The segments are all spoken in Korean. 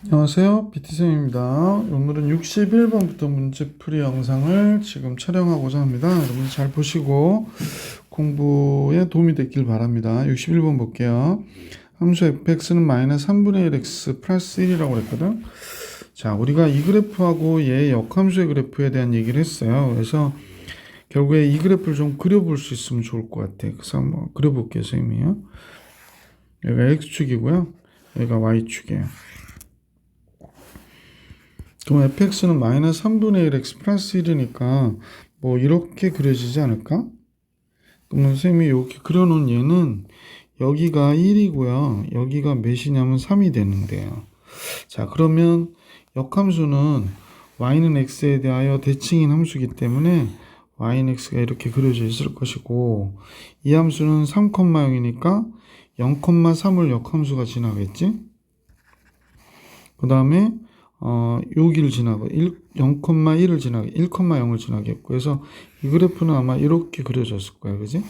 안녕하세요. BT쌤입니다. 오늘은 61번부터 문제풀이 영상을 지금 촬영하고자 합니다. 여러분 잘 보시고 공부에 도움이 됐길 바랍니다. 61번 볼게요. 함수 fx는 마이너스 3분의 1x 플러스 1이라고 그랬거든. 자, 우리가 이 그래프하고 얘의 역함수의 그래프에 대한 얘기를 했어요. 그래서 결국에 이 그래프를 좀 그려볼 수 있으면 좋을 것 같아. 그래서 한번 그려볼게요, 선생님이요. 여기가 x축이고요. 여기가 y축이에요. 그럼 fx는 마이너스 3분의 1x 플러스 1이니까 뭐 이렇게 그려지지 않을까? 그럼 선생님이 이렇게 그려놓은 얘는 여기가 1이고요. 여기가 몇이냐면 3이 되는데요. 자, 그러면 역함수는 y는 x에 대하여 대칭인 함수이기 때문에 y는 x가 이렇게 그려져 있을 것이고, 이 함수는 3,0이니까 0,3을 역함수가 지나겠지? 그 다음에 여기를 지나고 0,1을 지나게 1,0을 지나겠고, 그래서 이 그래프는 아마 이렇게 그려졌을 거예요. 그지?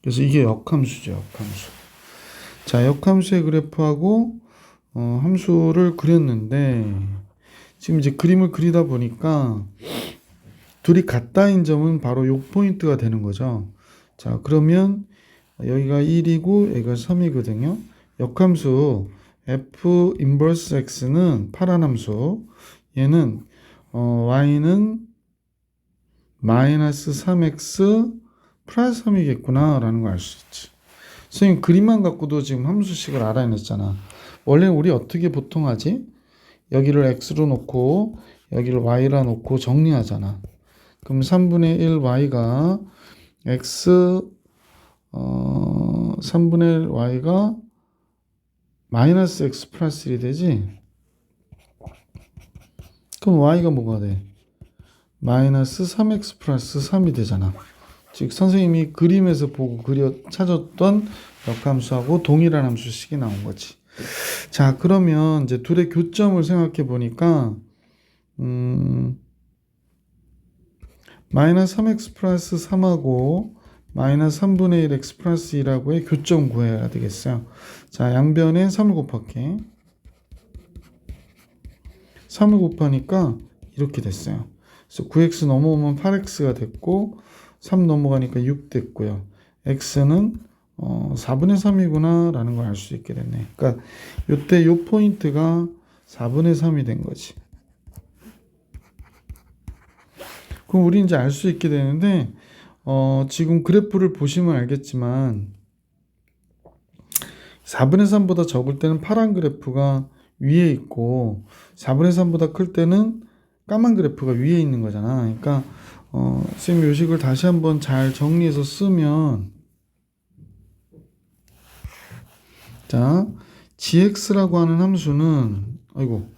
그래서 이게 역함수죠. 역함수. 자, 역함수의 그래프하고 함수를 그렸는데, 지금 이제 그림을 그리다 보니까 둘이 같다인 점은 바로 요 포인트가 되는 거죠. 자, 그러면 여기가 1이고 여기가 3이거든요. 역함수 f 인버스 x는 파란 함수, 얘는 y는 마이너스 3x 플러스 3이겠구나 라는 걸 알 수 있지. 선생님 그림만 갖고도 지금 함수식을 알아냈잖아. 원래 우리 어떻게 보통 하지? 여기를 x로 놓고 여기를 y라 놓고 정리하잖아. 그럼 3분의 1 y가 x 3분의 1 y가 마이너스 x 플러스 1이 되지? 그럼 y가 뭐가 돼? 마이너스 3x 플러스 3이 되잖아. 즉 선생님이 그림에서 보고 찾았던 역함수하고 동일한 함수식이 나온 거지. 자, 그러면 이제 둘의 교점을 생각해 보니까 마이너스 3x 플러스 3하고 마이너스 3분의 1 x 플러스 1하고의 교점 구해야 되겠어요. 자, 양변에 3을 곱할게. 3을 곱하니까 이렇게 됐어요. 그래서 9x 넘어오면 8x가 됐고, 3 넘어가니까 6 됐고요. x는 4분의 3이구나 라는 걸 알 수 있게 됐네. 그러니까 요때 요 포인트가 4분의 3이 된 거지. 그럼 우리 이제 알 수 있게 되는데, 지금 그래프를 보시면 알겠지만 4분의 3보다 적을 때는 파란 그래프가 위에 있고 4분의 3보다 클 때는 까만 그래프가 위에 있는 거잖아. 그러니까 쌤 요식을 다시 한번 잘 정리해서 쓰면, 자, gx라고 하는 함수는, 아이고,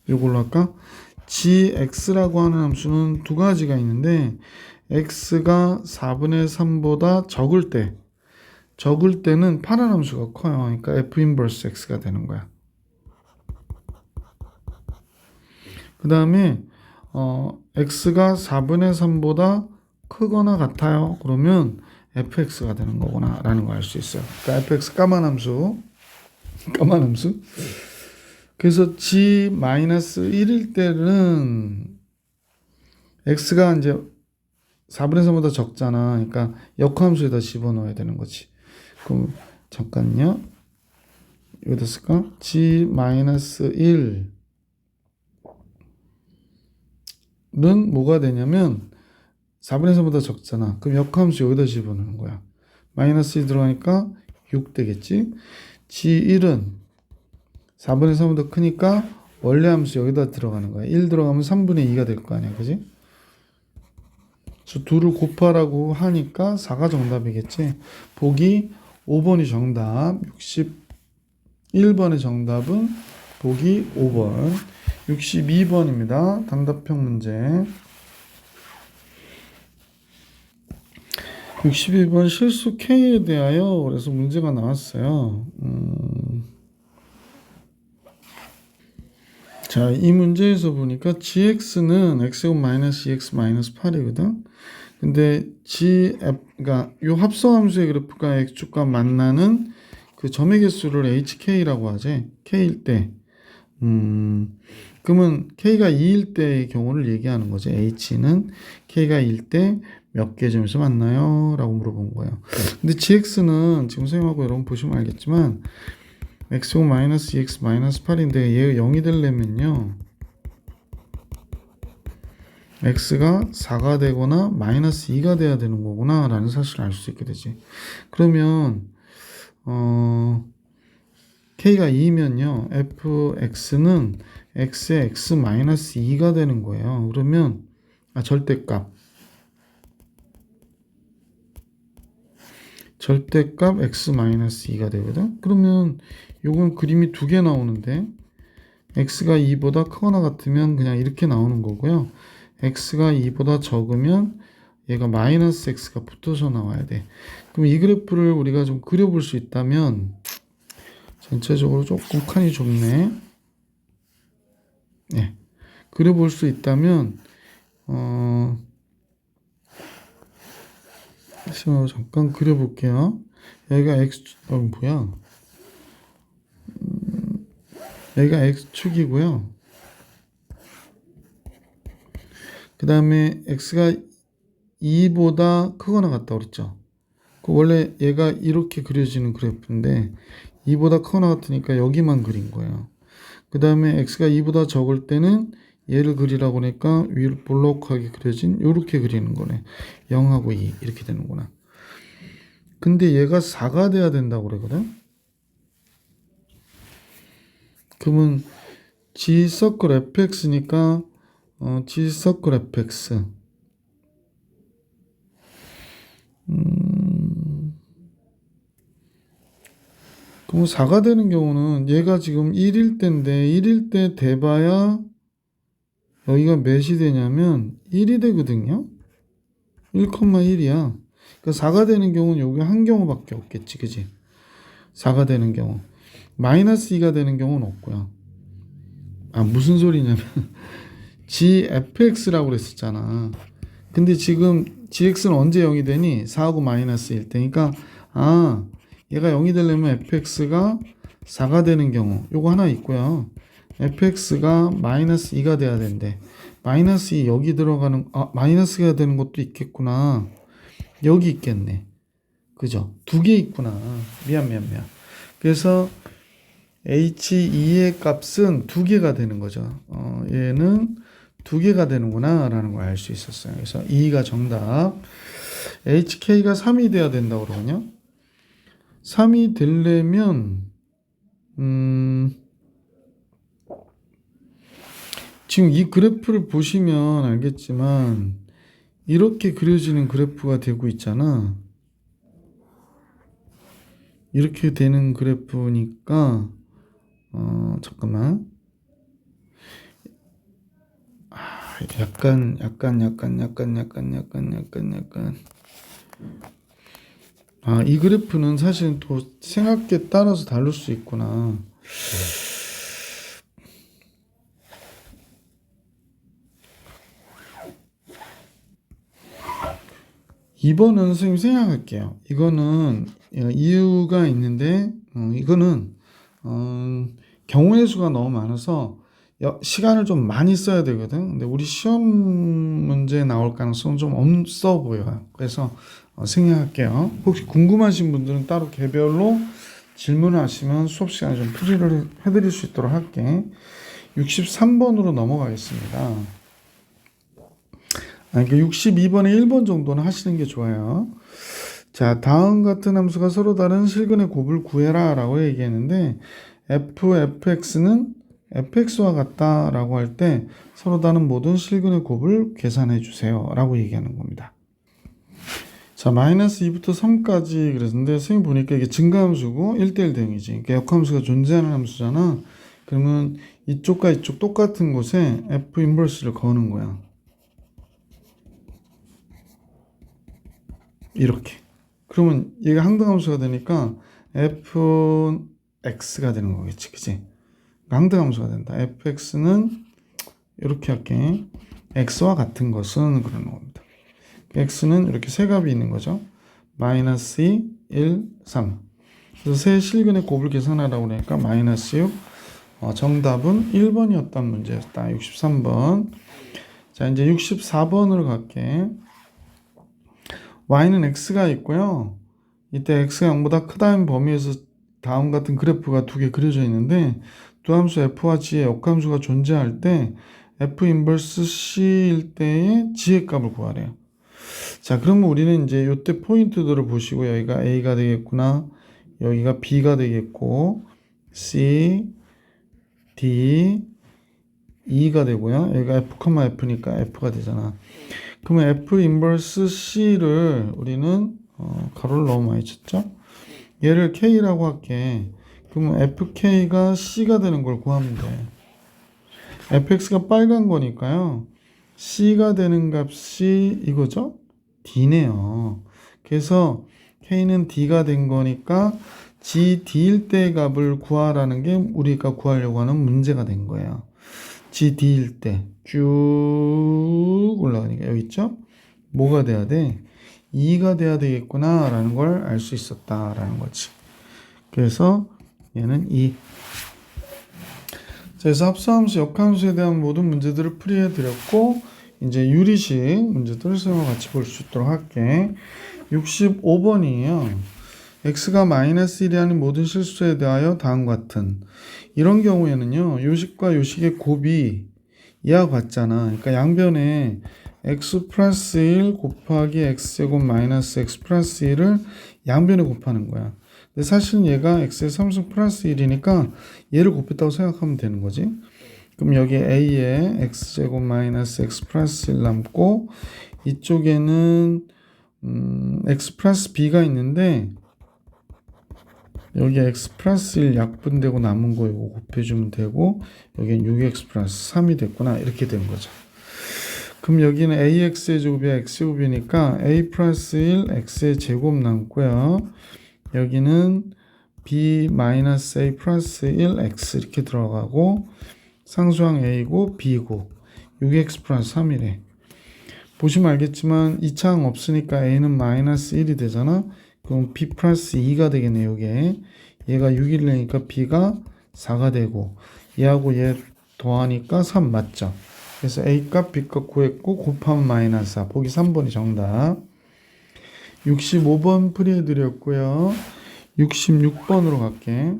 이걸로 할까? gx라고 하는 함수는 두 가지가 있는데, x가 4분의 3보다 적을 때는 파란 함수가 커요. 그러니까 f 인버스 x가 되는 거야. 그 다음에 x가 4분의 3보다 크거나 같아요. 그러면 fx가 되는 거구나 라는 걸 알 수 있어요. 그러니까 fx 까만 함수. 그래서 g-1일 때는 x가 이제 4분의 3보다 적잖아. 그러니까 역함수에다 집어넣어야 되는 거지. 그럼 잠깐요. 여기다 쓸까? g-1은 뭐가 되냐면 4분의 3보다 적잖아. 그럼 역함수 여기다 집어넣는 거야. 마이너스 2 들어가니까 6 되겠지. g1은 4분의 3보다 크니까 원래 함수 여기다 들어가는 거야. 1 들어가면 3분의 2가 될 거 아니야. 그지? 그래서 2를 곱하라고 하니까 4가 정답이겠지. 보기 5번이 정답. 61번의 정답은 보기 5번. 62번입니다. 단답형 문제. 62번 실수 K에 대하여 그래서 문제가 나왔어요. 자, 이 문제에서 보니까 gx는 x제곱 마이너스 2x 마이너스 8이거든. 근데 그러니까 요 합성함수의 그래프가 x축과 만나는 그 점의 개수를 HK라고 하지. K일 때. 그러면 K가 2일 때의 경우를 얘기하는 거지. H는 K가 2일 때 몇 개 점에서 만나요? 라고 물어본 거예요. 근데 GX는 지금 선생님하고 여러분 보시면 알겠지만 X5 마이너스 2X 마이너스 8인데 얘가 0이 되려면요. X가 4가 되거나 마이너스 2가 돼야 되는 거구나 라는 사실을 알 수 있게 되지. 그러면 K가 2면요. fx는 x의 x 마이너스 2가 되는 거예요. 그러면 절대값 x 마이너스 2가 되거든. 그러면 요건 그림이 두 개 나오는데 x가 2보다 크거나 같으면 그냥 이렇게 나오는 거고요. x가 2보다 적으면 얘가 마이너스 x가 붙어서 나와야 돼. 그럼 이 그래프를 우리가 좀 그려볼 수 있다면 전체적으로 조금 칸이 좁네. 네. 그려볼 수 있다면 잠깐 그려볼게요. 여기가 뭐야? 여기가 x축이고요. 그 다음에 x가 2보다 크거나 같다 그랬죠. 원래 얘가 이렇게 그려지는 그래프인데 2보다 크거나 같으니까 여기만 그린 거예요. 그 다음에 x가 2보다 적을 때는 얘를 그리라고 하니까 위로 볼록하게 그려진 이렇게 그리는 거네. 0하고 2 이렇게 되는구나. 근데 얘가 4가 돼야 된다고 그러거든. 그러면 G 서클 fx니까 G 서클 fx 그럼 4가 되는 경우는 얘가 지금 1일 때인데 1일 때 돼봐야 여기가 몇이 되냐면 1이 되거든요. 1,1이야. 그러니까 4가 되는 경우는 여기 한 경우밖에 없겠지. 그지? 4가 되는 경우. 마이너스 2가 되는 경우는 없고요. 무슨 소리냐면 gfx라고 그랬었잖아. 근데 지금 gx는 언제 0이 되니? 4하고 마이너스 1 때니까 얘가 0이 되려면 fx가 4가 되는 경우 요거 하나 있고요. fx가 마이너스 2가 돼야 된대. 마이너스 2 여기 들어가는 마이너스가 되는 것도 있겠구나. 여기 있겠네. 그죠? 두 개 있구나. 미안. 그래서 h2의 값은 두 개가 되는 거죠. 얘는 두 개가 되는구나 라는 걸 알 수 있었어요. 그래서 2가 정답. hk가 3이 돼야 된다고 그러거든요. 3이 되려면 지금 이 그래프를 보시면 알겠지만 이렇게 그려지는 그래프가 되고 있잖아. 이렇게 되는 그래프니까 잠깐만. 약간 이 그래프는 사실 또 생각에 따라서 다를 수 있구나. 이번은 선생님 생각할게요. 이거는 이유가 있는데 이거는 경우의 수가 너무 많아서 시간을 좀 많이 써야 되거든. 근데 우리 시험 문제 나올 가능성은 좀 없어 보여요. 그래서 생략할게요. 혹시 궁금하신 분들은 따로 개별로 질문을 하시면 수업 시간에 좀 풀이를 해드릴 수 있도록 할게. 63번으로 넘어가겠습니다. 62번에 1번 정도는 하시는 게 좋아요. 자, 다음 같은 함수가 서로 다른 실근의 곱을 구해라 라고 얘기했는데 fx는 fx와 같다 라고 할 때 서로 다른 모든 실근의 곱을 계산해 주세요 라고 얘기하는 겁니다. 자, 마이너스 2부터 3까지 그랬는데 선생님 보니까 이게 증가함수고 1대1 대응이지. 그러니까 역함수가 존재하는 함수잖아. 그러면 이쪽과 이쪽 똑같은 곳에 f 인버스를 거는 거야. 이렇게. 그러면 얘가 항등함수가 되니까 fx가 되는 거겠지. 그치? 항등함수가 된다. fx는 이렇게 할게. x와 같은 것은 그러는 겁니다. x는 이렇게 세 값이 있는 거죠. 마이너스 2, 1, 3. 그래서 세 실근의 곱을 계산하라고 그러니까 마이너스 6. 정답은 1번이었던 문제였다. 63번. 자, 이제 64번으로 갈게. y는 x가 있고요. 이때 x가 0보다 크다는 범위에서 다음 같은 그래프가 두 개 그려져 있는데 두 함수 f와 g의 역함수가 존재할 때 f 인버스 c일 때의 g의 값을 구하래요. 자, 그러면 우리는 이제 이때 포인트들을 보시고 여기가 a가 되겠구나. 여기가 b가 되겠고 c, d, e가 되고요. 여기가 f, f니까 f가 되잖아. 그러면 f 인버스 c를 우리는 가로를 너무 많이 쳤죠? 얘를 k라고 할게. 그러면 fk가 c가 되는 걸 구하면 돼. fx가 빨간 거니까요. c가 되는 값이 이거죠? d네요. 그래서 k는 d가 된 거니까 gd일 때 값을 구하라는 게 우리가 구하려고 하는 문제가 된 거예요. gd일 때 쭉 올라가니까 여기 있죠? 뭐가 돼야 돼? 2가 돼야 되겠구나 라는 걸 알 수 있었다라는 거지. 그래서 얘는 2. 그래서 합수함수, 역함수에 대한 모든 문제들을 풀이해 드렸고 이제 유리식 문제들을 수영과 같이 볼 수 있도록 할게. 65번이에요. x가 마이너스 1이 아닌 모든 실수에 대하여 다음과 같은 이런 경우에는요. 요식과 요식의 곱이 이와 같잖아. 그러니까 양변에 x 플러스 1 곱하기 x제곱 마이너스 x 플러스 1을 양변에 곱하는 거야. 근데 사실은 얘가 x의 3승 플러스 1이니까 얘를 곱했다고 생각하면 되는 거지. 그럼 여기 a에 x제곱 마이너스 x 플러스 1 남고 이쪽에는 x 플러스 b가 있는데 여기 x 플러스 1 약분되고 남은 거 이거 곱해주면 되고 여기는 6x 플러스 3이 됐구나 이렇게 된 거죠. 그럼 여기는 ax의 제곱이 x제곱이니까 a 플러스 1 x의 제곱 남고요. 여기는 b 마이너스 a 플러스 1 x 이렇게 들어가고 상수항 a고 b고 6x 플러스 3이래. 보시면 알겠지만 이 차항 없으니까 a는 마이너스 1이 되잖아. 그럼 b 플러스 2가 되겠네. 요게 얘가 6이래니까 b가 4가 되고 얘하고 얘 더하니까 3 맞죠. 그래서 a 값 b 값 구했고 곱하면 마이너스 4. 보기 3번이 정답. 65번 풀이해 드렸고요. 66번으로 갈게.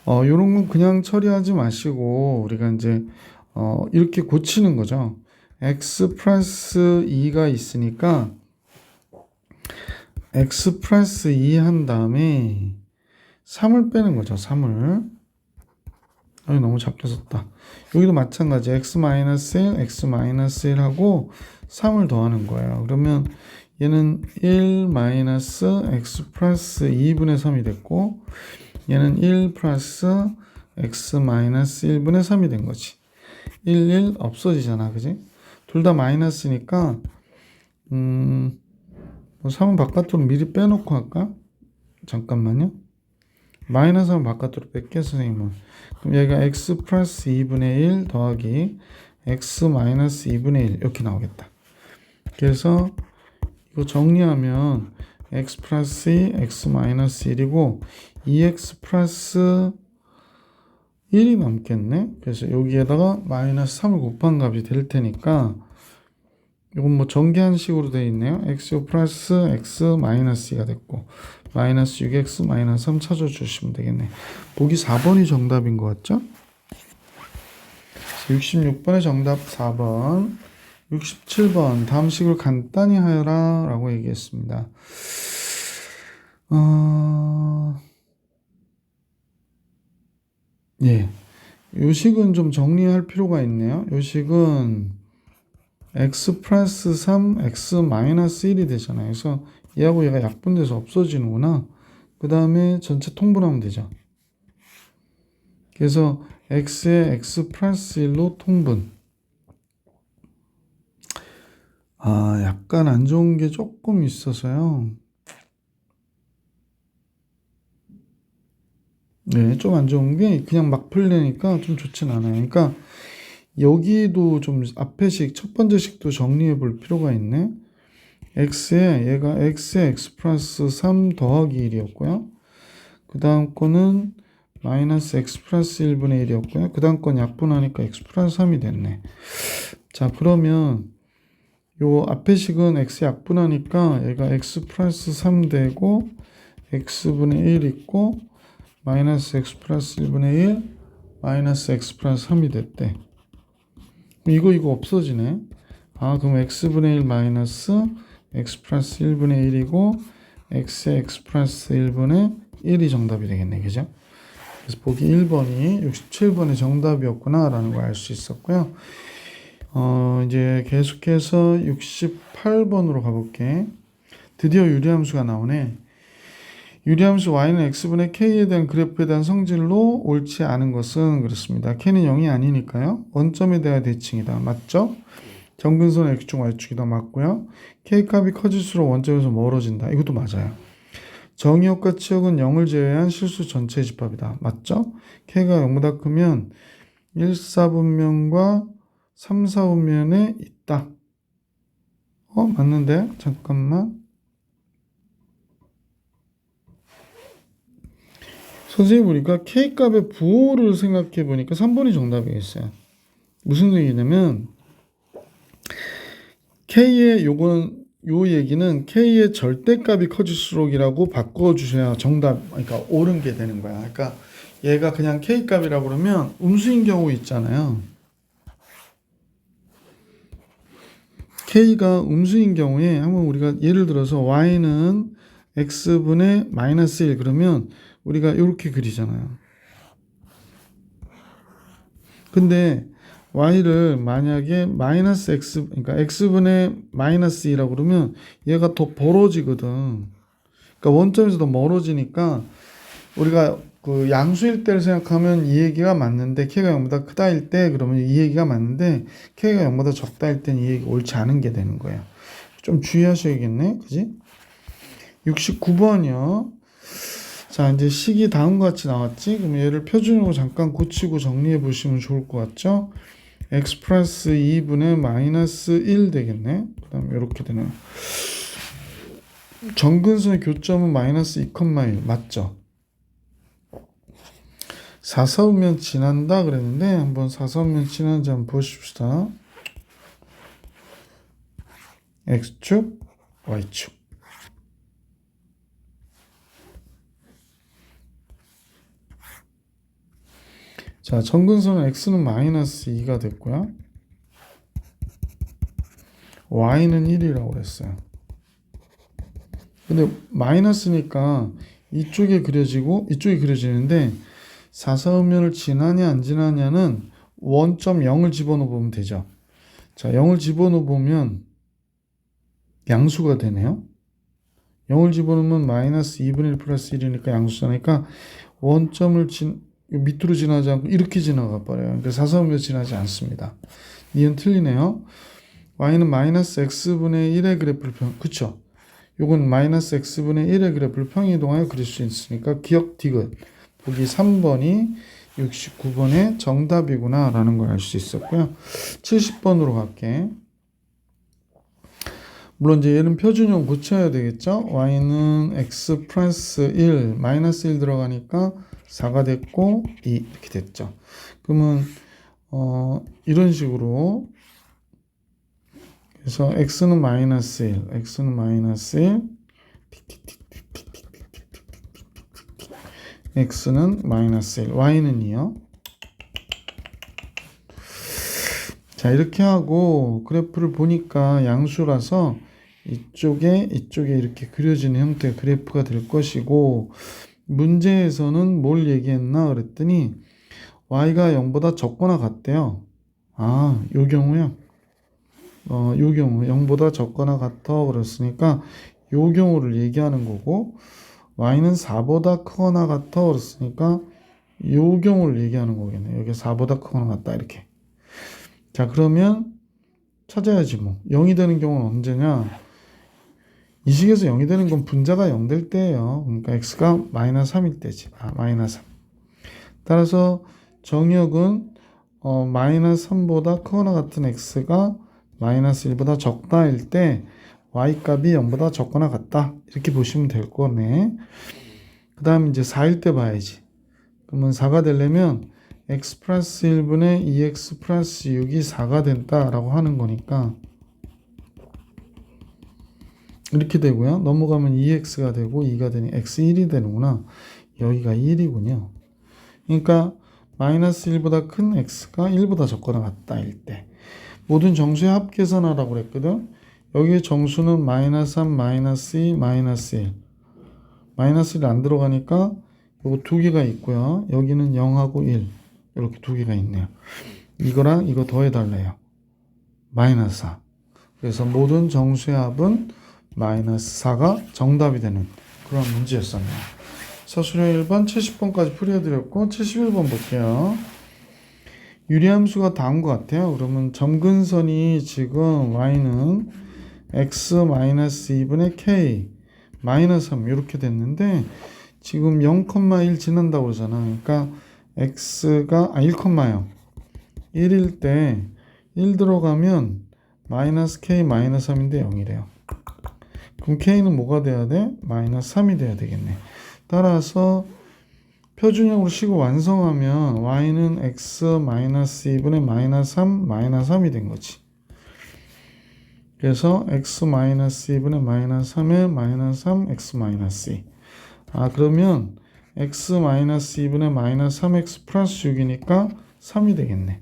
요런 건 그냥 처리하지 마시고 우리가 이제 이렇게 고치는 거죠. x 플러스 2가 있으니까 x 플러스 2 한 다음에 3을 빼는 거죠. 3을. 여기 너무 작게 썼다. 여기도 마찬가지 x 마이너스 1, x 마이너스 1 하고 3을 더하는 거예요. 그러면 얘는 1 마이너스 x 플러스 2분의 3이 됐고 얘는 1 플러스 x 마이너스 1분의 3이 된 거지. 1, 1 없어지잖아. 그지? 둘 다 마이너스니까 3은 바깥으로 미리 빼놓고 할까? 잠깐만요. 마이너스 3은 바깥으로 뺄게 선생님은. 그럼 여기가 x 플러스 2분의 1 더하기 x 마이너스 2분의 1 이렇게 나오겠다. 그래서 이거 정리하면 x 플러스 2, x 마이너스 1이고 2x 플러스 1이 남겠네. 그래서 여기에다가 마이너스 3을 곱한 값이 될 테니까 이건 뭐 정계한 식으로 되어 있네요. x 플러스 x 마이너스 2가 됐고 마이너스 6x 마이너스 3 찾아주시면 되겠네. 보기 4번이 정답인 것 같죠? 66번의 정답 4번. 67번 다음 식을 간단히 하여라 라고 얘기했습니다. 예, 요 식은 좀 정리할 필요가 있네요. 요 식은 x 플러스 3, x 마이너스 1이 되잖아요. 그래서 얘하고 얘가 약분돼서 없어지는구나. 그 다음에 전체 통분하면 되죠. 그래서 x에 x 플러스 1로 통분. 약간 안 좋은 게 조금 있어서요. 네, 좀 안 좋은 게 그냥 막 풀리니까 좀 좋진 않아요. 그러니까 여기도 좀 앞에 식, 첫 번째 식도 정리해 볼 필요가 있네. x에 얘가 x에 x 플러스 3 더하기 1이었고요. 그 다음 거는 마이너스 x 플러스 1분의 1이었고요. 그 다음 건 약분하니까 x 플러스 3이 됐네. 자, 그러면 요 앞에 식은 x 약분하니까 얘가 x 플러스 3 되고 x분의 1 있고 마이너스 x 플러스 1분의 1 마이너스 x 플러스 3이 됐대. 이거 없어지네. 아, 그럼 x분의 1 마이너스 x 플러스 1분의 1이고 x의 x 플러스 1분의 1이 정답이 되겠네. 그죠? 그래서 보기 1번이 67번의 정답이었구나 라는 걸 알 수 있었고요. 이제 계속해서 68번으로 가볼게. 드디어 유리함수가 나오네. 유리함수 y는 x분의 k에 대한 그래프에 대한 성질로 옳지 않은 것은 그렇습니다. k는 0이 아니니까요. 원점에 대한 대칭이다. 맞죠? 정근선은 x축, y축이다. 맞고요. k값이 커질수록 원점에서 멀어진다. 이것도 맞아요. 정의역과 치역은 0을 제외한 실수 전체의 집합이다. 맞죠? k가 0보다 크면 1, 4분면과 3, 4분면에 있다. 맞는데? 잠깐만. 선생님 보니까 k값의 부호를 생각해 보니까 3번이 정답이겠어요. 무슨 얘기냐면 k의 요 얘기는 k의 절대값이 커질수록이라고 바꿔주셔야 정답, 그러니까 옳은 게 되는 거야. 그러니까 얘가 그냥 k값이라고 그러면 음수인 경우 있잖아요. k가 음수인 경우에 한번 우리가 예를 들어서 y는 x분의 마이너스 1 그러면 우리가 이렇게 그리잖아요. 근데 y를 만약에 마이너스 x, 그러니까 x분의 마이너스 2라고 그러면 얘가 더 벌어지거든. 그러니까 원점에서 더 멀어지니까 우리가 그 양수일 때를 생각하면 이 얘기가 맞는데 k가 0보다 크다일 때 그러면 이 얘기가 맞는데 k가 0보다 적다일 때는 이 얘기가 옳지 않은 게 되는 거예요. 좀 주의하셔야겠네. 그지? 69번이요. 자, 이제 식이 다음과 같이 나왔지? 그럼 얘를 표준으로 잠깐 고치고 정리해 보시면 좋을 것 같죠? x 플러스 2분의 마이너스 1 되겠네. 그 다음에 이렇게 되네요. 정근선의 교점은 마이너스 2,1 맞죠? 4사분면 지난다 그랬는데 한번 4사분면 지난지 한번 보십시다. x축, y축. 자, 정근선은 x는 마이너스 2가 됐고요. y는 1이라고 그랬어요. 근데 마이너스니까 이쪽에 그려지고 이쪽에 그려지는데 4사분면을 지나냐 안 지나냐는 원점 0을 집어넣어 보면 되죠. 자, 0을 집어넣어 보면 양수가 되네요. 0을 집어넣으면 마이너스 2분의 1 플러스 1이니까 양수잖아니까 원점을 밑으로 지나지 않고 이렇게 지나가 버려요. 그러니까 4사분면 지나지 않습니다. 이건 틀리네요. y는 마이너스 x분의 1의 그래프를 그쵸? 요건 마이너스 x분의 1의 그래프를 평이동하여 그릴 수 있으니까 기억 디귿. 보기 3번이 69번의 정답이구나 라는 걸 알 수 있었고요. 70번으로 갈게. 물론 이제 얘는 표준형 고쳐야 되겠죠. y는 x 플러스 1 마이너스 1 들어가니까 4가 됐고 2 이렇게 됐죠. 그러면 이런 식으로 그래서 x는 마이너스 1 x는 마이너스 1 x는 마이너스 1 y는 2요. 자, 이렇게 하고 그래프를 보니까 양수라서 이쪽에 이렇게 그려지는 형태의 그래프가 될 것이고 문제에서는 뭘 얘기했나 그랬더니 y가 0보다 적거나 같대요. 아, 요 경우요. 요 경우 0보다 적거나 같아 그랬으니까 요 경우를 얘기하는 거고 y는 4보다 크거나 같아 그랬으니까 요 경우를 얘기하는 거겠네. 여기 4보다 크거나 같다 이렇게. 자, 그러면 찾아야지 뭐. 0이 되는 경우는 언제냐? 이 식에서 0이 되는 건 분자가 0 될 때예요. 그러니까 x가 마이너스 3일 때지. 마이너스 3. 따라서 정의역은 마이너스 3보다 크거나 같은 x가 마이너스 1보다 적다일 때 y값이 0보다 적거나 같다. 이렇게 보시면 될 거네. 그 다음 이제 4일 때 봐야지. 그러면 4가 되려면 x 플러스 1분의 2x 플러스 6이 4가 된다라고 하는 거니까 이렇게 되고요. 넘어가면 2x가 되고 2가 되니 x1이 되는구나. 여기가 1이군요. 그러니까 마이너스 1보다 큰 x가 1보다 적거나 같다 일 때. 모든 정수의 합계산하라고 그랬거든. 여기에 정수는 마이너스 3, 마이너스 2, 마이너스 1. 마이너스 1 안 들어가니까 요거 두 개가 있고요. 여기는 0하고 1. 이렇게 두 개가 있네요. 이거랑 이거 더해달래요. 마이너스 4. 그래서 모든 정수의 합은 마이너스 4가 정답이 되는 그런 문제였었네요. 서술형 1번 70번까지 풀이해드렸고 71번 볼게요. 유리함수가 다음 것 같아요. 그러면 점근선이 지금 y는 x-2분의 k 마이너스 3 이렇게 됐는데 지금 0,1 지난다고 그러잖아. 그러니까 x가 1,0 1일 때 1 들어가면 마이너스 k 마이너스 3인데 0이래요. 그럼 k는 뭐가 돼야 돼? 마이너스 3이 돼야 되겠네. 따라서 표준형으로 식을 완성하면 y는 x-2분의 마이너스 3 마이너스 3이 된 거지. 그래서 x-2분의 마이너스 3에 마이너스 3 x 마이너스 2. 그러면 x-2분의 마이너스 3x 플러스 6이니까 3이 되겠네.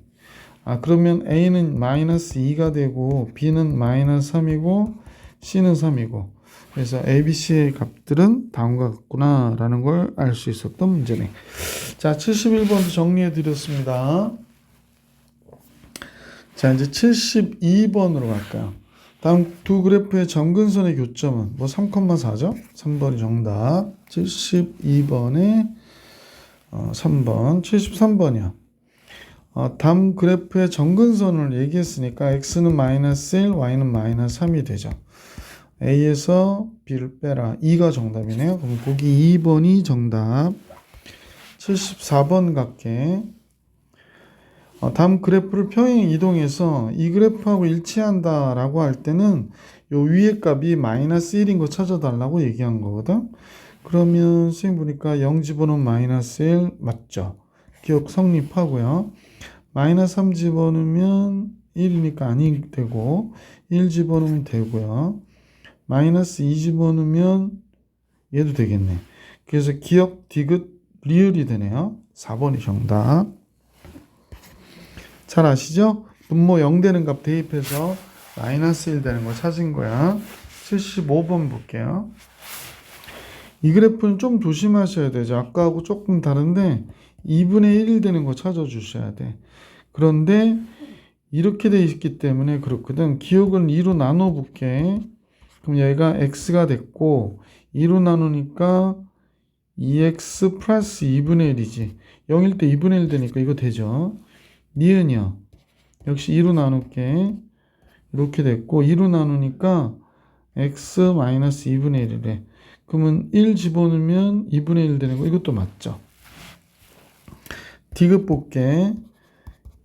그러면 a는 마이너스 2가 되고 b는 마이너스 3이고 c는 3이고 그래서 a, b, c의 값들은 다음과 같구나 라는 걸 알 수 있었던 문제네. 자, 71번도 정리해 드렸습니다. 자, 이제 72번으로 갈까요? 다음 두 그래프의 점근선의 교점은 뭐 3,4죠? 3번이 정답. 72번에 3번, 73번이야. 다음 그래프의 점근선을 얘기했으니까 x는 마이너스 1, y는 마이너스 3이 되죠. A에서 B를 빼라. 2가 정답이네요. 그럼 보기 2번이 정답. 74번 갈게. 다음 그래프를 평행 이동해서 이 그래프하고 일치한다 라고 할 때는 요 위에 값이 마이너스 1인 거 찾아달라고 얘기한 거거든. 그러면 선생님 보니까 0 집어넣으면 마이너스 1 맞죠? 기억 성립하고요. 마이너스 3 집어넣으면 1이니까 아니 되고 1 집어넣으면 되고요. 마이너스 2 집어넣으면 얘도 되겠네. 그래서 기억, 디귿, 리을이 되네요. 4번이 정답. 잘 아시죠? 분모 0 되는 값 대입해서 마이너스 1 되는 거 찾은 거야. 75번 볼게요. 이 그래프는 좀 조심하셔야 되죠. 아까하고 조금 다른데 2분의 1 되는 거 찾아주셔야 돼. 그런데 이렇게 돼 있기 때문에 그렇거든. 기억은 2로 나눠볼게. 그럼 얘가 x가 됐고 2로 나누니까 2x 플러스 2분의 1이지. 0일 때 2분의 1 되니까 이거 되죠. 니은이요. 역시 2로 나눌게. 이렇게 됐고 2로 나누니까 x 마이너스 2분의 1이래. 그러면 1 집어넣으면 2분의 1 되는 거 이것도 맞죠. 디귿 볼게.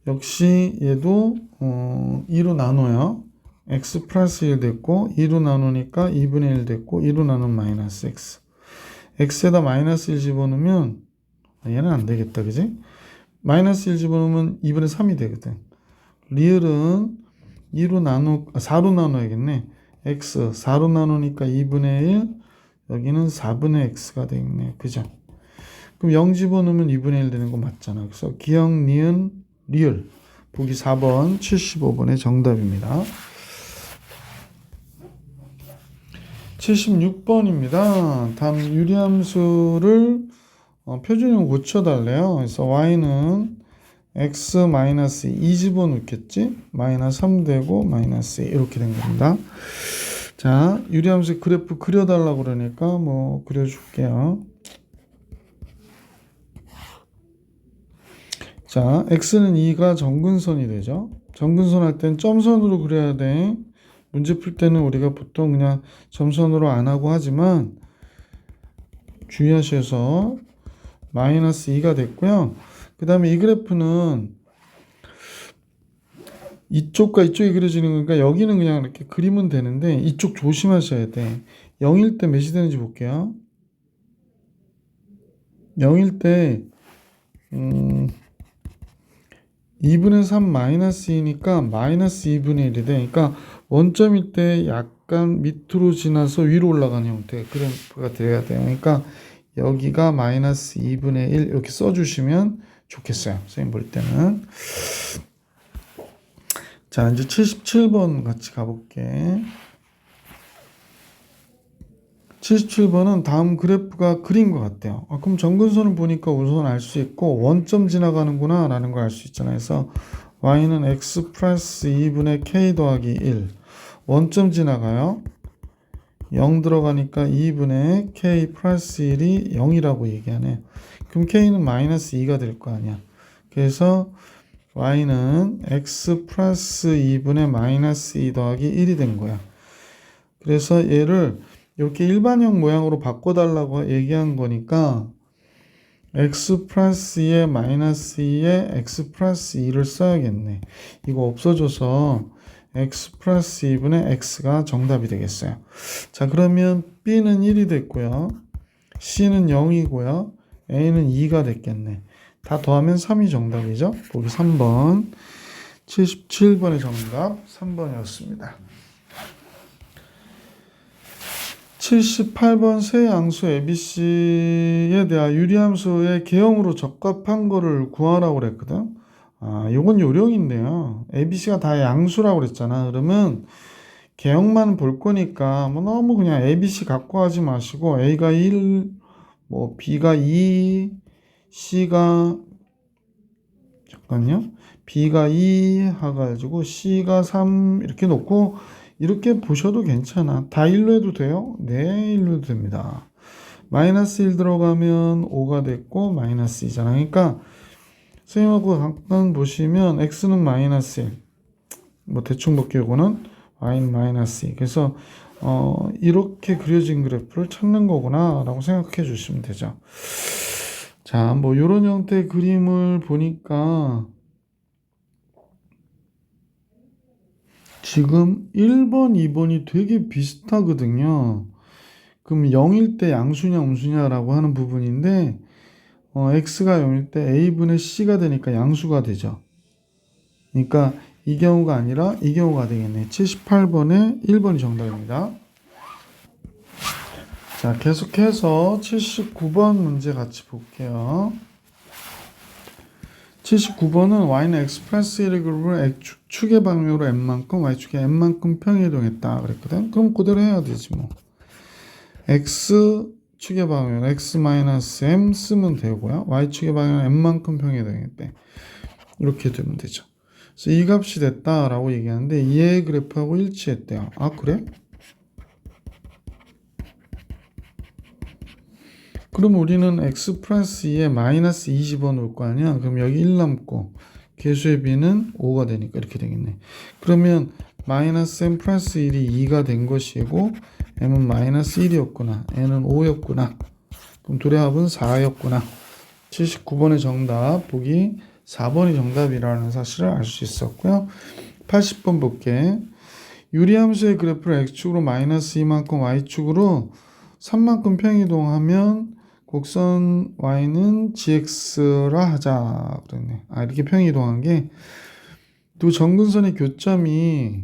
역시 얘도 2로 나눠요. x 플러스 1 됐고 2로 나누니까 2분의 1 됐고 2로 나누면 마이너스 x. x에다 마이너스 1 집어넣으면 얘는 안 되겠다. 그지? 마이너스 1 집어넣으면 2분의 3이 되거든. 리을은 4로 나눠야겠네. x 4로 나누니까 2분의 1 여기는 4분의 x가 되겠네. 그죠? 그럼 0 집어넣으면 2분의 1 되는 거 맞잖아. 그래서 기억, 니은, 리을 보기 4번 75번의 정답입니다. 76번입니다. 다음 유리함수를 표준형 고쳐달래요. 그래서 y는 x-2 집어넣겠지? 마이너스 3 되고 마이너스 2 이렇게 된 겁니다. 자, 유리함수 그래프 그려달라고 그러니까 뭐 그려줄게요. 자, x는 2가 점근선이 되죠. 점근선 할 땐 점선으로 그려야 돼. 문제 풀 때는 우리가 보통 그냥 점선으로 안 하고 하지만 주의하셔서 마이너스 2가 됐고요. 그 다음에 이 그래프는 이쪽과 이쪽이 그려지는 거니까 여기는 그냥 이렇게 그리면 되는데 이쪽 조심하셔야 돼. 0일 때 몇이 되는지 볼게요. 0일 때 2분의 3 마이너스 2니까 마이너스 2분의 1이 돼. 그러니까 원점일 때 약간 밑으로 지나서 위로 올라가는 형태의 그래프가 돼야 돼요. 그러니까 여기가 마이너스 2분의 1 이렇게 써주시면 좋겠어요. 선생님 볼 때는. 자, 이제 77번 같이 가볼게. 77번은 다음 그래프가 그린 것 같아요. 그럼 점근선을 보니까 우선 알 수 있고 원점 지나가는구나 라는 걸 알 수 있잖아요. 그래서 y는 x 플러스 2분의 k 더하기 1 원점 지나가요. 0 들어가니까 2분의 k 플러스 1이 0이라고 얘기하네. 그럼 k는 마이너스 2가 될 거 아니야. 그래서 y는 x 플러스 2분의 마이너스 2 더하기 1이 된 거야. 그래서 얘를 이렇게 일반형 모양으로 바꿔달라고 얘기한 거니까 x 플러스 2에 마이너스 2에 x 플러스 2를 써야겠네. 이거 없어져서 x 플러스 2분의 x가 정답이 되겠어요. 자, 그러면 b는 1이 됐고요. c는 0이고요. a는 2가 됐겠네. 다 더하면 3이 정답이죠. 보기 3번. 77번의 정답 3번이었습니다. 78번 세 양수 ABC에 대한 유리함수의 개형으로 적합한 거를 구하라고 그랬거든. 요건 요령인데요. ABC가 다 양수라고 그랬잖아. 그러면 개형만 볼 거니까 뭐 너무 그냥 ABC 갖고 하지 마시고 A가 1, 뭐 B가 2, C가 잠깐요. B가 2 해가지고 C가 3 이렇게 놓고 이렇게 보셔도 괜찮아. 다 1로 해도 돼요? 네, 1로 해도 됩니다. 마이너스 1 들어가면 5가 됐고 마이너스 2잖아. 그러니까 선생님하고 잠깐 보시면 x는 마이너스 1. 뭐 대충 볼게요. 이거는 y는 마이너스 2. 그래서 이렇게 그려진 그래프를 찾는 거구나 라고 생각해 주시면 되죠. 자, 뭐 이런 형태의 그림을 보니까 지금 1번, 2번이 되게 비슷하거든요. 그럼 0일 때 양수냐 음수냐라고 하는 부분인데 x가 0일 때 a분의 c가 되니까 양수가 되죠. 그러니까 이 경우가 아니라 이 경우가 되겠네. 78번에 1번이 정답입니다. 자, 계속해서 79번 문제 같이 볼게요. 79번은 y는 x 플러스 1의 그룹을 축의 방향으로 n만큼 y축에 n만큼 평이동했다 그랬거든. 그럼 그대로 해야 되지 뭐. x 축의 방향 x 마이너스 m 쓰면 되고요. y축의 방향은 n만큼 평이동했대. 이렇게 되면 되죠. 그래서 이 값이 됐다라고 얘기하는데 얘의 그래프하고 일치했대요. 아, 그래? 그럼 우리는 x 플러스 2에 마이너스 2 집어넣을 거 아니야? 그럼 여기 1 남고 개수의 b는 5가 되니까 이렇게 되겠네. 그러면 마이너스 m 플러스 1이 2가 된 것이고 m은 마이너스 1이었구나. n은 5였구나. 그럼 둘의 합은 4였구나. 79번의 정답 보기 4번이 정답이라는 사실을 알 수 있었고요. 80번 볼게. 유리함수의 그래프를 x축으로 마이너스 2만큼 y축으로 3만큼 평이동하면 곡선 y는 gx라 하자 그랬네. 이렇게 평이동한 게 두 점근선의 교점이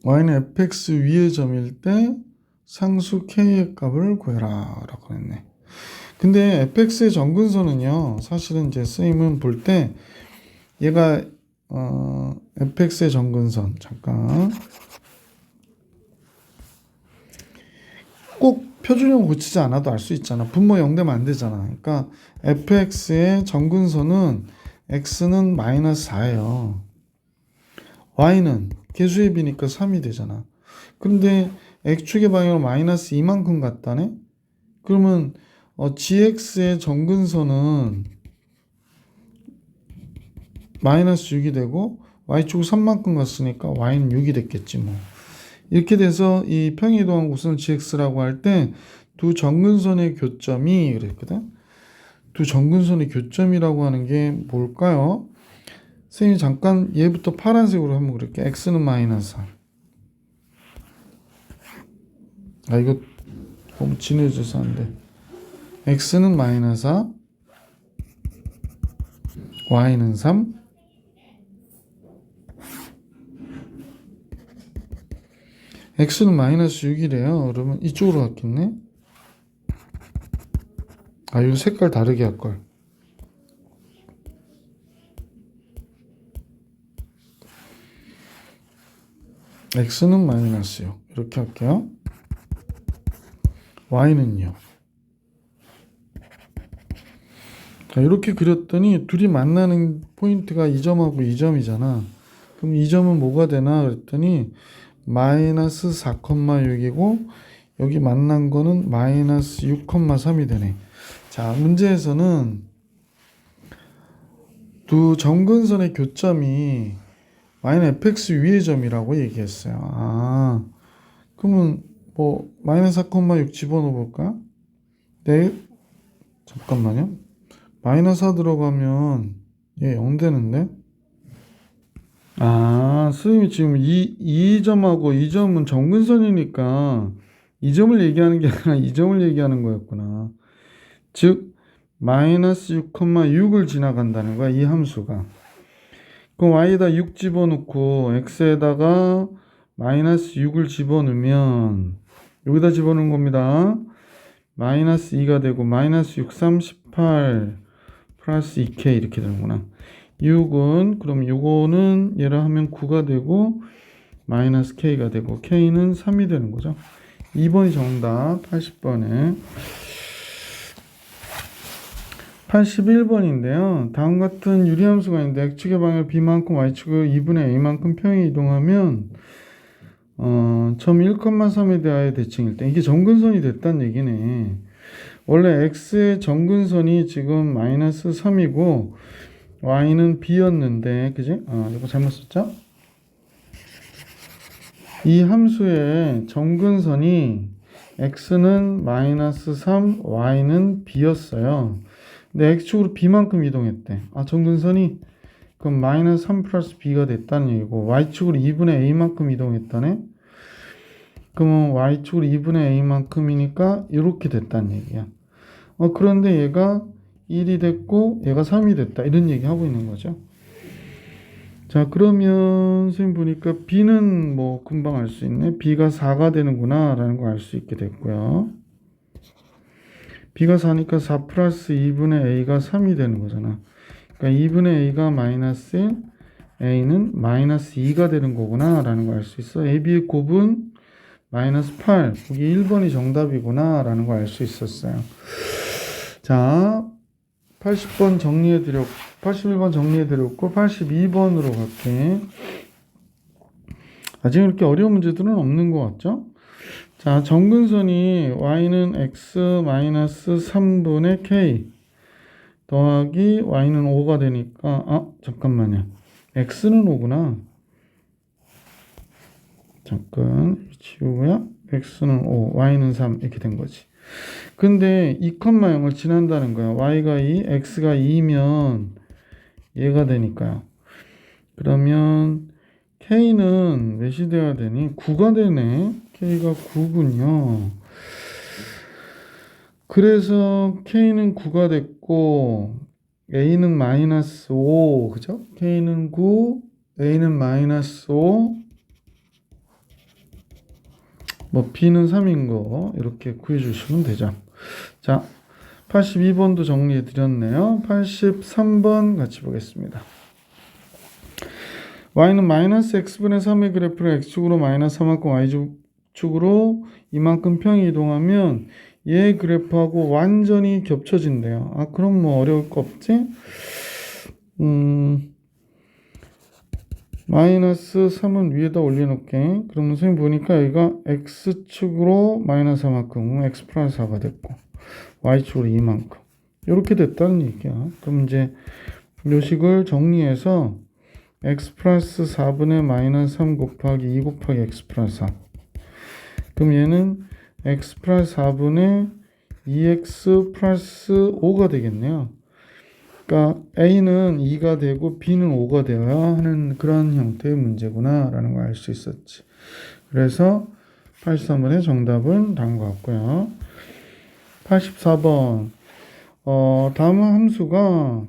y는 fx 위의 점일 때 상수 k의 값을 구해라 라고 했네. 근데 fx의 점근선은요, 사실은 이제 선생님은 볼 때 얘가 fx의 점근선 잠깐 꼭 표준형 고치지 않아도 알 수 있잖아. 분모 0 되면 안 되잖아. 그러니까 fx의 점근선은 x는 마이너스 4예요. y는 개수의 b니까 3이 되잖아. 근데 x축의 방향으로 마이너스 2만큼 갔다네? 그러면 gx의 점근선은 마이너스 6이 되고 y축 3만큼 갔으니까 y는 6이 됐겠지 뭐. 이렇게 돼서 이 평이동한 곡선 gx라고 할 때 두 점근선의 교점이 그랬거든. 두 점근선의 교점이라고 하는 게 뭘까요? 선생님이 잠깐 얘부터 파란색으로 한번 그릴게. x는 마이너스 3. 이거 너무 진해져서 안 돼. x는 마이너스 4, y는 3, x는 마이너스 6이래요. 그러면 이쪽으로 갔겠네. 아, 이거 색깔 다르게 할걸. x는 마이너스 6 이렇게 할게요. y는요. 자, 이렇게 그렸더니 둘이 만나는 포인트가 이 점하고 이 점이잖아. 그럼 이 점은 뭐가 되나 그랬더니 마이너스 4,6이고 여기 만난 거는 마이너스 6,3이 되네. 자, 문제에서는 두 점근선의 교점이 마이너스 fx 위의 점이라고 얘기했어요. 아, 그러면 뭐 마이너스 4,6 집어넣어 볼까? 네, 잠깐만요. 마이너스 4 들어가면 얘 0 되는데? 아, 선생님이 지금 이 점하고 이 점은 점근선이니까 이 점을 얘기하는 게 아니라 이 점을 얘기하는 거였구나. 즉 마이너스 6,6을 지나간다는 거야, 이 함수가. 그럼 y에다 6 집어넣고 x에다가 마이너스 6을 집어넣으면 여기다 집어넣은 겁니다. 마이너스 2가 되고 마이너스 6, 38 플러스 2k 이렇게 되는구나. 6은 그럼 요거는 얘를 하면 9가 되고 마이너스 k가 되고 k는 3이 되는 거죠. 2번이 정답. 80번에 81번인데요. 다음 같은 유리함수가 있는데 x축의 방향을 b만큼 y축을 2분의 a만큼 평행 이동하면 점 1,3에 대하여 대칭일 때 이게 점근선이 됐다는 얘기네. 원래 x의 점근선이 지금 마이너스 3이고 y는 b였는데 그지? 이거 잘못 썼죠? 이 함수의 점근선이 x는 마이너스 3, y는 b였어요. 근데 x축으로 b만큼 이동했대. 점근선이 그럼 마이너스 3 플러스 b가 됐다는 얘기고 y축으로 2분의 a만큼 이동했다네. 그러면 y축으로 2분의 a만큼이니까 이렇게 됐다는 얘기야. 그런데 얘가 1이 됐고 얘가 3이 됐다. 이런 얘기 하고 있는 거죠. 자, 그러면 선생님 보니까 b는 뭐 금방 알 수 있네. b가 4가 되는구나 라는 거 알 수 있게 됐고요. b가 4니까 4 플러스 2분의 a가 3이 되는 거잖아. 그러니까 2분의 a가 마이너스 1, a는 마이너스 2가 되는 거구나 라는 거 알 수 있어. ab의 곱은 마이너스 8, 거기 1번이 정답이구나 라는 거 알 수 있었어요. 자, 80번 정리해드렸고 81번 정리해드렸고 82번으로 갈게. 아직 이렇게 어려운 문제들은 없는 것 같죠? 자, 점근선이 y는 x 마이너스 3분의 k 더하기 y는 5가 되니까 잠깐만요. x는 5구나. 잠깐 지우고요. x는 5, y는 3 이렇게 된 거지. 근데 2,0을 지난다는 거야. y가 2, x가 2면 얘가 되니까요. 그러면 k는 몇이 돼야 되니? 9가 되네. k가 9군요. 그래서 k는 9가 됐고 a는 마이너스 5, 그죠? k는 9, a는 마이너스 5, 뭐 b는 3인 거 이렇게 구해주시면 되죠. 자, 82번도 정리해 드렸네요. 83번 같이 보겠습니다. y는 마이너스 x분의 3의 그래프를 x축으로 마이너스 3만큼 y축으로 이만큼 평이 이동하면 얘 그래프하고 완전히 겹쳐진대요. 그럼 뭐 어려울 거 없지? 마이너스 3은 위에다 올려놓게. 그러면 선생님 보니까 여기가 x축으로 마이너스 4만큼 x 플러스 4가 됐고 y축으로 2만큼 이렇게 됐다는 얘기야. 그럼 이제 요식을 정리해서 x 플러스 4분의 마이너스 3 곱하기 2 곱하기 x 플러스 4. 그럼 얘는 x 플러스 4분의 2x 플러스 5가 되겠네요. 그러니까 a는 2가 되고 b는 5가 되어야 하는 그런 형태의 문제구나 라는 걸 알 수 있었지. 그래서 83번의 정답은 다음과 같고요. 84번 다음 함수가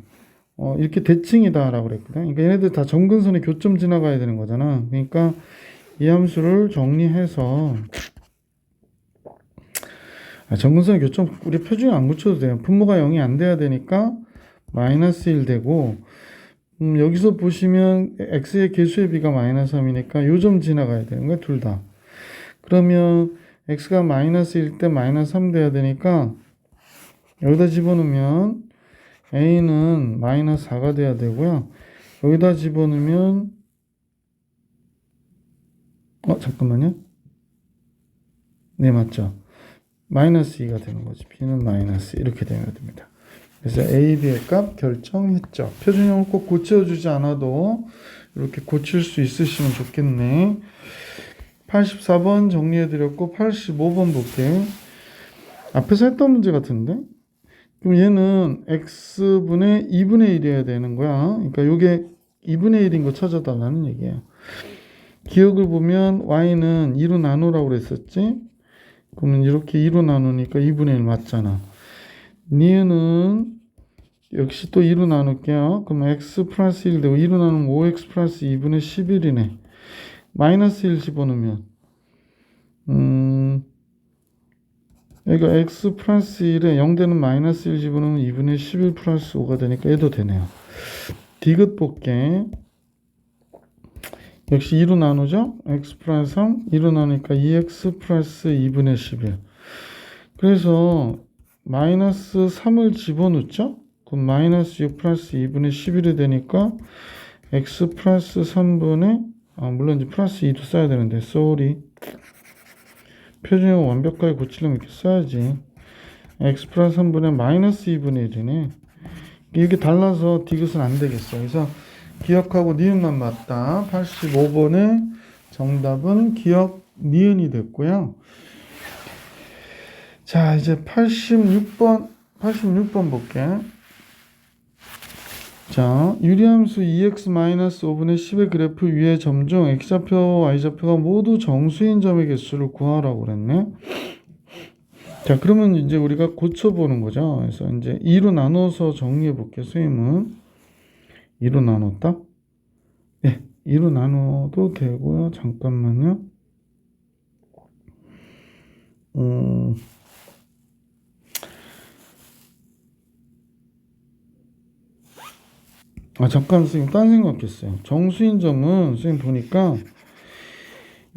이렇게 대칭이다라고 그랬거든. 그러니까 얘네들 다 점근선에 교점 지나가야 되는 거잖아. 그러니까 이 함수를 정리해서 점근선에 교점 우리 표준에 안 붙여도 돼요. 분모가 0이 안 돼야 되니까 마이너스 1 되고 여기서 보시면 x의 개수의 비가 마이너스 3이니까 요 점 지나가야 되는 거야, 둘 다. 그러면 x가 마이너스 1 때 마이너스 3 돼야 되니까 여기다 집어넣으면 a는 마이너스 4가 돼야 되고요. 여기다 집어넣으면 잠깐만요. 네, 맞죠. 마이너스 2가 되는 거지. b는 마이너스 이렇게 되면 됩니다. 그래서 a, b의 값 결정했죠. 표준형을 꼭 고쳐주지 않아도 이렇게 고칠 수 있으시면 좋겠네. 84번 정리해드렸고 85번 볼게요. 앞에서 했던 문제 같은데? 그럼 얘는 x분의 2분의 1이어야 되는 거야. 그러니까 이게 2분의 1인 거 찾아달라는 얘기예요. 기억을 보면 y는 2로 나누라고 그랬었지? 그러면 이렇게 2로 나누니까 2분의 1 맞잖아. 니은은 역시 또 2로 나눌게요. 그럼 x 플러스 1 되고 2로 나누면 5x 플러스 2분의 11이네. 마이너스 1 집어넣으면 여기가 x 플러스 1에 0되는 마이너스 1 집어넣으면 2분의 11 플러스 5가 되니까 얘도 되네요. 디귿 볼게. 역시 2로 나누죠? x 플러스 3, 2로 나누니까 2x 플러스 2분의 11. 그래서 마이너스 3을 집어넣죠? 그럼 마이너스 6 플러스 2분의 11이 되니까 x 플러스 3분의 물론 이제 플러스 2도 써야 되는데 sorry. 표준형 완벽하게 고치려면 이렇게 써야지. x 플러스 3분의 마이너스 2분의 1이네. 이게 달라서 디귿은 안 되겠어. 그래서 기억하고 니은만 맞다. 85번의 정답은 기억 니은이 됐고요. 자, 이제 86번 볼게. 자, 유리함수 2x-5분의 10의 그래프 위의 점 중 x좌표와 y좌표가 모두 정수인 점의 개수를 구하라고 그랬네. 자, 그러면 이제 우리가 고쳐보는 거죠. 그래서 이제 2로 나눠서 정리해 볼게요. 선생님은 2로 나눴다? 네, 2로 나눠도 되고요. 잠깐만요. 잠깐 선생님 딴 생각했어요. 정수인 점은 선생님 보니까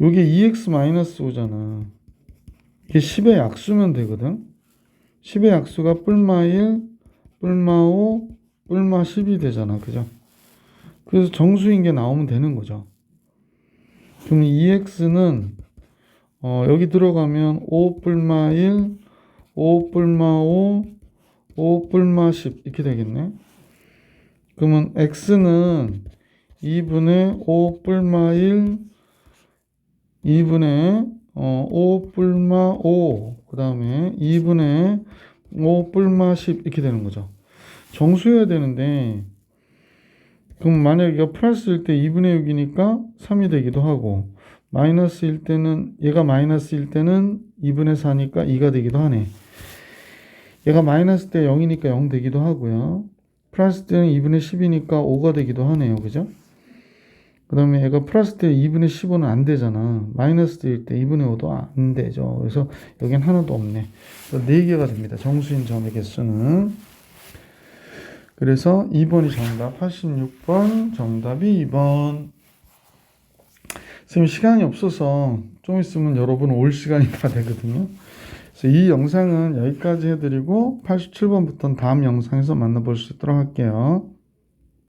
요게 2x-5잖아. 이게 10의 약수면 되거든. 10의 약수가 뿔마 1, 뿔마 5, 뿔마 10이 되잖아. 그죠? 그래서 정수인 게 나오면 되는 거죠. 그럼 2x는 여기 들어가면 5 뿔마 1, 5 뿔마 5, 5 뿔마 10 이렇게 되겠네. 그러면 x는 2분의 5 뿔마 1, 2분의 5 뿔마 5, 그 다음에 2분의 5 뿔마 10 이렇게 되는 거죠. 정수여야 되는데 그럼 만약에 이거 플러스일 때 2분의 6이니까 3이 되기도 하고 마이너스일 때는 얘가 마이너스일 때는 2분의 4니까 2가 되기도 하네. 얘가 마이너스 때 0이니까 0 되기도 하고요. 플러스 때는 2분의 10이니까 5가 되기도 하네요. 그죠? 그 다음에 얘가 플러스 때 2분의 15는 안 되잖아. 마이너스 때일 때 2분의 5도 안 되죠. 그래서 여긴 하나도 없네. 4개가 됩니다. 정수인 점의 개수는. 그래서 2번이 정답. 86번 정답이 2번. 선생님 시간이 없어서 좀 있으면 여러분 올 시간이 다 되거든요. 그래서 이 영상은 여기까지 해드리고 87번부터는 다음 영상에서 만나볼 수 있도록 할게요.